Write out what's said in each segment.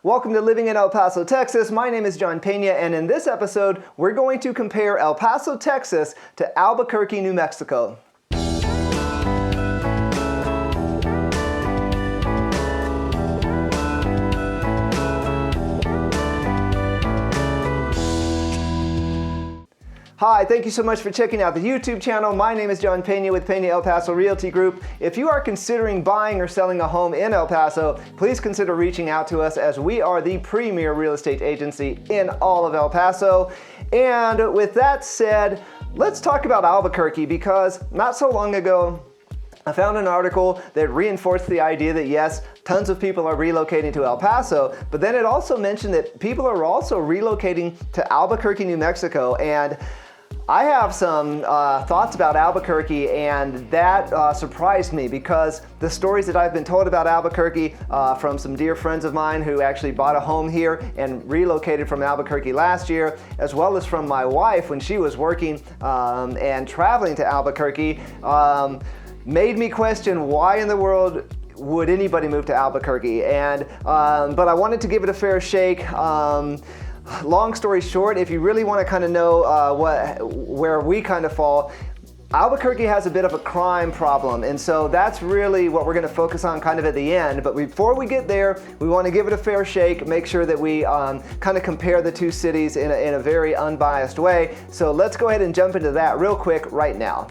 Welcome to Living in El Paso, Texas. My name is John Pena, and in this episode, we're going to compare El Paso, Texas to Albuquerque, New Mexico. Hi, thank you so much for checking out the YouTube channel. My name is John Pena with Pena El Paso Realty Group. If you are considering buying or selling a home in El Paso, please consider reaching out to us as we are the premier real estate agency in all of El Paso. And with that said, let's talk about Albuquerque, because not so long ago, I found an article that reinforced the idea that yes, tons of people are relocating to El Paso, but then it also mentioned that people are also relocating to Albuquerque, New Mexico. And I have some thoughts about Albuquerque, and that surprised me, because the stories that I've been told about Albuquerque from some dear friends of mine who actually bought a home here and relocated from Albuquerque last year, as well as from my wife when she was working and traveling to Albuquerque, made me question why in the world would anybody move to Albuquerque. And but I wanted to give it a fair shake. Long story short, if you really want to kind of know where we kind of fall, Albuquerque has a bit of a crime problem, and so that's really what we're going to focus on kind of at the end. But before we get there, we want to give it a fair shake, make sure that we kind of compare the two cities in a very unbiased way. So let's go ahead and jump into that real quick right now.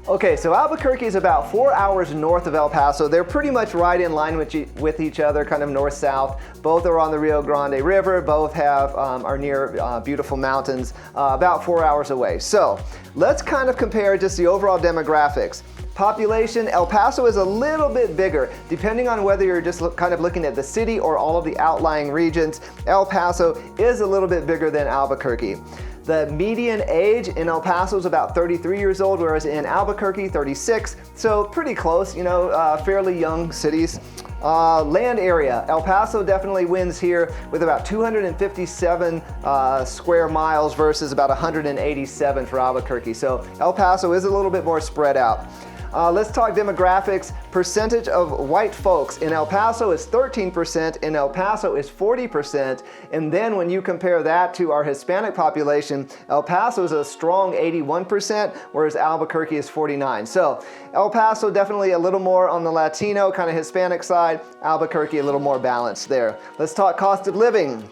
Okay, so Albuquerque is about 4 hours north of El Paso. They're pretty much right in line with each other, kind of north-south. Both are on the Rio Grande River. Both are near beautiful mountains, about 4 hours away. So let's kind of compare just the overall demographics. Population, El Paso is a little bit bigger. Depending on whether you're just kind of looking at the city or all of the outlying regions, El Paso is a little bit bigger than Albuquerque. The median age in El Paso is about 33 years old, whereas in Albuquerque, 36. So pretty close, you know, fairly young cities. Land area, El Paso definitely wins here with about 257 square miles versus about 187 for Albuquerque. So El Paso is a little bit more spread out. Let's talk demographics. Percentage of white folks in El Paso is 13%, in El Paso is 40%, and then when you compare that to our Hispanic population, El Paso is a strong 81%, whereas Albuquerque is 49%. So El Paso definitely a little more on the Latino, kind of Hispanic side, Albuquerque a little more balanced there. Let's talk cost of living.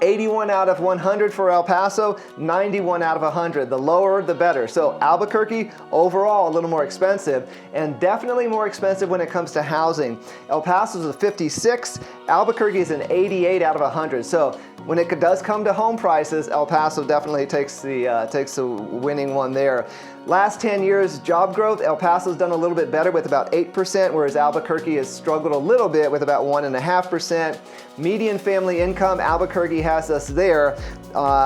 81 out of 100 for El Paso, 91 out of 100. The lower, the better. So Albuquerque, overall, a little more expensive, and definitely more expensive when it comes to housing. El Paso is a 56, Albuquerque is an 88 out of 100. So when it does come to home prices, El Paso definitely takes the winning one there. Last 10 years, job growth, El Paso's done a little bit better with about 8%, whereas Albuquerque has struggled a little bit with about 1.5%. Median family income, Albuquerque has us there.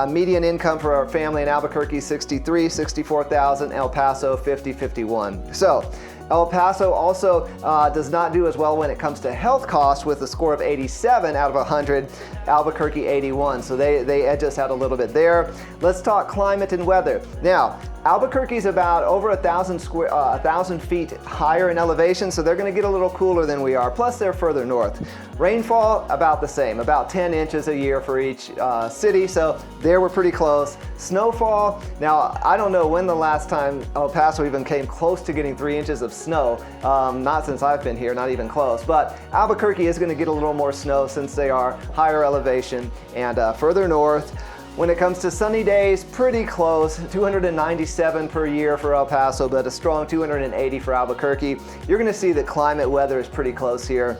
Median income for our family in Albuquerque, 64,000, El Paso, 51. So El Paso also does not do as well when it comes to health costs with a score of 87 out of 100, Albuquerque 81. So they edge us out a little bit there. Let's talk climate and weather. Now, Albuquerque is about over 1,000 feet higher in elevation, so they're going to get a little cooler than we are. Plus, they're further north. Rainfall, about the same, about 10 inches a year for each city, so there we're pretty close. Snowfall, now I don't know when the last time El Paso even came close to getting 3 inches of snow. Not since I've been here, not even close. But Albuquerque is going to get a little more snow since they are higher elevation and further north. When it comes to sunny days, pretty close, 297 per year for El Paso, but a strong 280 for Albuquerque. You're going to see that climate weather is pretty close here.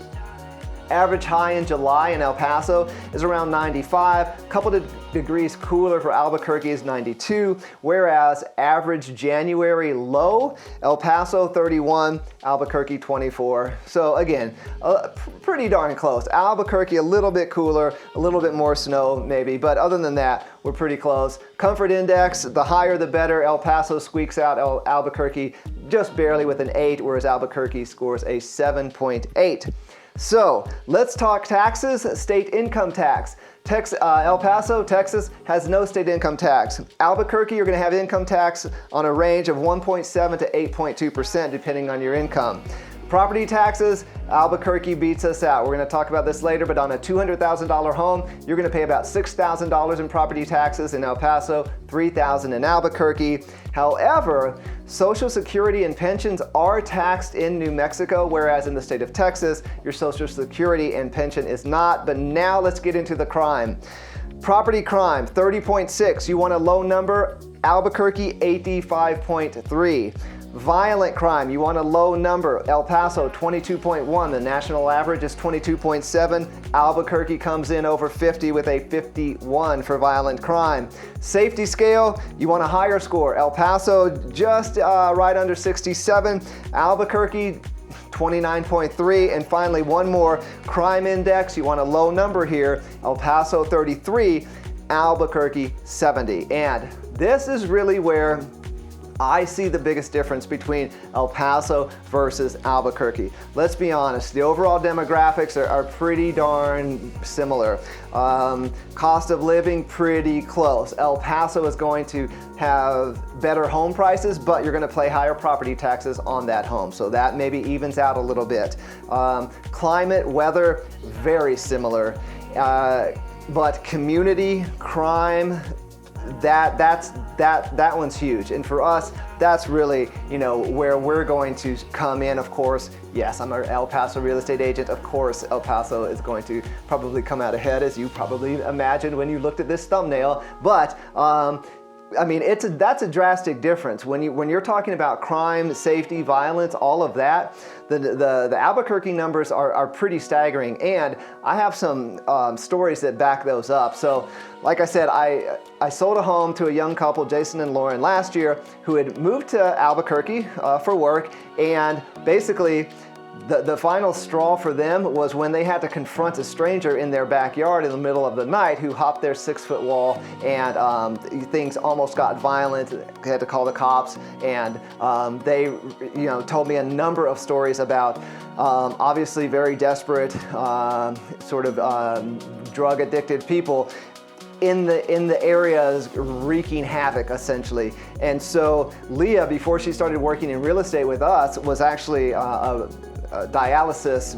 Average high in July in El Paso is around 95. A couple of degrees cooler for Albuquerque is 92, whereas average January low, El Paso 31, Albuquerque 24. So again, pretty darn close. Albuquerque a little bit cooler, a little bit more snow maybe, but other than that, we're pretty close. Comfort index, the higher the better. El Paso squeaks out Albuquerque just barely with an 8, whereas Albuquerque scores a 7.8. So let's talk taxes. State income tax. El Paso, Texas has no state income tax. Albuquerque, you're going to have income tax on a range of 1.7 to 8.2% depending on your income. Property taxes, Albuquerque beats us out. We're going to talk about this later, but on a $200,000 home, you're going to pay about $6,000 in property taxes in El Paso, $3,000 in Albuquerque. However, Social Security and pensions are taxed in New Mexico, whereas in the state of Texas, your Social Security and pension is not. But now let's get into the crime. Property crime, 30.6. You want a low number? Albuquerque, 85.3. Violent crime, you want a low number. El Paso, 22.1. The national average is 22.7. Albuquerque comes in over 50 with a 51 for violent crime. Safety scale, you want a higher score. El Paso, just right under 67. Albuquerque, 29.3. And finally, one more, crime index, you want a low number here. El Paso, 33. Albuquerque, 70. And this is really where I see the biggest difference between El Paso versus Albuquerque. Let's be honest, the overall demographics are pretty darn similar. Cost of living, pretty close. El Paso is going to have better home prices, but you're going to pay higher property taxes on that home. So that maybe evens out a little bit. Climate, weather, very similar. But community, crime, that one's huge. And for us, that's really, where we're going to come in. Of course, yes, I'm an El Paso real estate agent. Of course, El Paso is going to probably come out ahead, as you probably imagined when you looked at this thumbnail. But that's a drastic difference. When you're talking about crime, safety, violence, all of that, the Albuquerque numbers are pretty staggering, and I have some stories that back those up. So, like I said, I sold a home to a young couple, Jason and Lauren, last year, who had moved to Albuquerque for work, and basically, the final straw for them was when they had to confront a stranger in their backyard in the middle of the night who hopped their 6-foot wall, and things almost got violent. They had to call the cops, and they told me a number of stories about obviously very desperate, drug addicted people in the areas wreaking havoc, essentially. And so Leah, before she started working in real estate with us, was actually a dialysis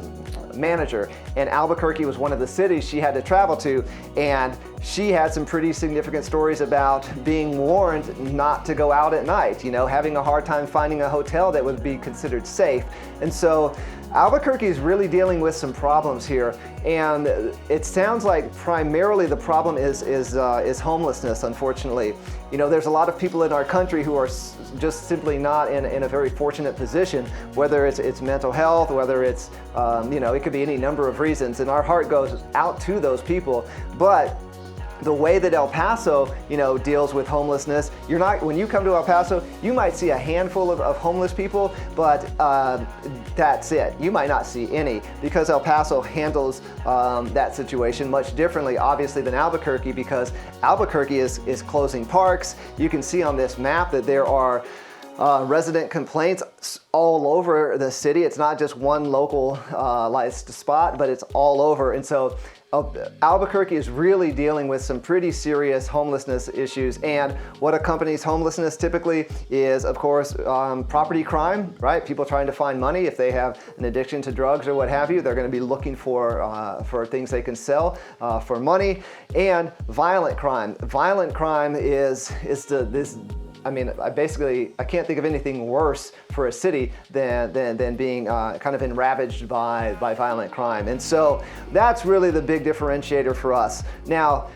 manager, and Albuquerque was one of the cities she had to travel to, and she had some pretty significant stories about being warned not to go out at night, having a hard time finding a hotel that would be considered safe. And so Albuquerque is really dealing with some problems here, and it sounds like primarily the problem is homelessness, unfortunately. There's a lot of people in our country who are just simply not in a very fortunate position, whether it's mental health, whether it's, it could be any number of reasons, and our heart goes out to those people. But the way that El Paso, deals with homelessness, when you come to El Paso, you might see a handful of homeless people, but that's it. You might not see any, because El Paso handles that situation much differently, obviously, than Albuquerque, because Albuquerque is closing parks. You can see on this map that there are resident complaints all over the city. It's not just one localized spot, but it's all over. And so Albuquerque is really dealing with some pretty serious homelessness issues, and what accompanies homelessness typically is, of course, property crime, right? People trying to find money. If they have an addiction to drugs or what have you, they're going to be looking for things they can sell for money, and violent crime. Violent crime is I can't think of anything worse for a city than being kind of ravaged by violent crime. And so that's really the big differentiator for us. Now,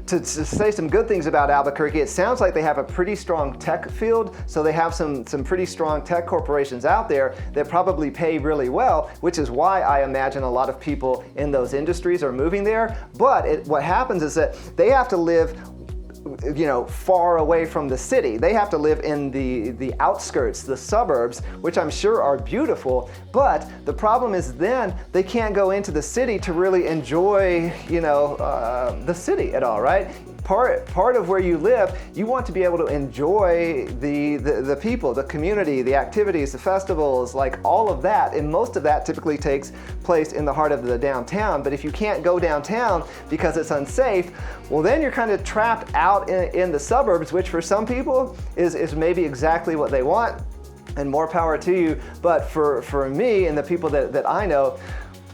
to say some good things about Albuquerque, it sounds like they have a pretty strong tech field, so they have some pretty strong tech corporations out there that probably pay really well, which is why I imagine a lot of people in those industries are moving there. But what happens is that they have to live far away from the city. They have to live in the outskirts, the suburbs, which I'm sure are beautiful, but the problem is then they can't go into the city to really enjoy, the city at all, right? Part of where you live, you want to be able to enjoy the people, the community, the activities, the festivals, like all of that, and most of that typically takes place in the heart of the downtown. But if you can't go downtown because it's unsafe, well, then you're kind of trapped out in the suburbs, which for some people is maybe exactly what they want. and more power to you. But for me and the people that I know,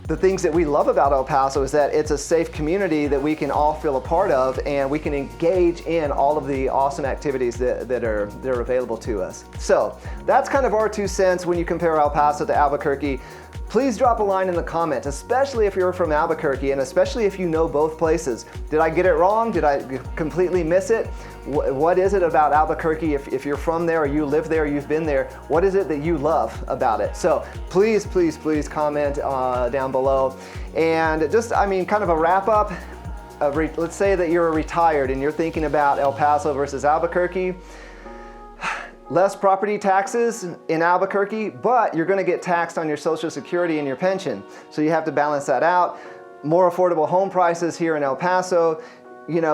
the things that we love about El Paso is that it's a safe community that we can all feel a part of, and we can engage in all of the awesome activities that are available to us. So that's kind of our 2 cents when you compare El Paso to Albuquerque. Please drop a line in the comments, especially if you're from Albuquerque, and especially if you know both places. Did I get it wrong? Did I completely miss it? What is it about Albuquerque? If you're from there, or you live there, or you've been there, what is it that you love about it? So please, please, please comment down below. And just, I mean, kind of a wrap up. Let's say that you're retired and you're thinking about El Paso versus Albuquerque. Less property taxes in Albuquerque, but you're gonna get taxed on your Social Security and your pension. So you have to balance that out. More affordable home prices here in El Paso.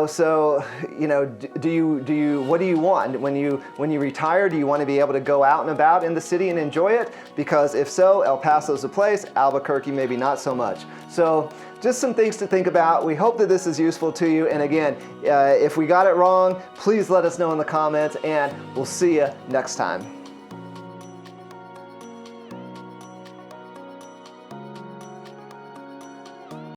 So, what do you want? When you retire, do you want to be able to go out and about in the city and enjoy it? Because if so, El Paso's the place, Albuquerque maybe not so much. So just some things to think about. We hope that this is useful to you. And again, if we got it wrong, please let us know in the comments, and we'll see you next time.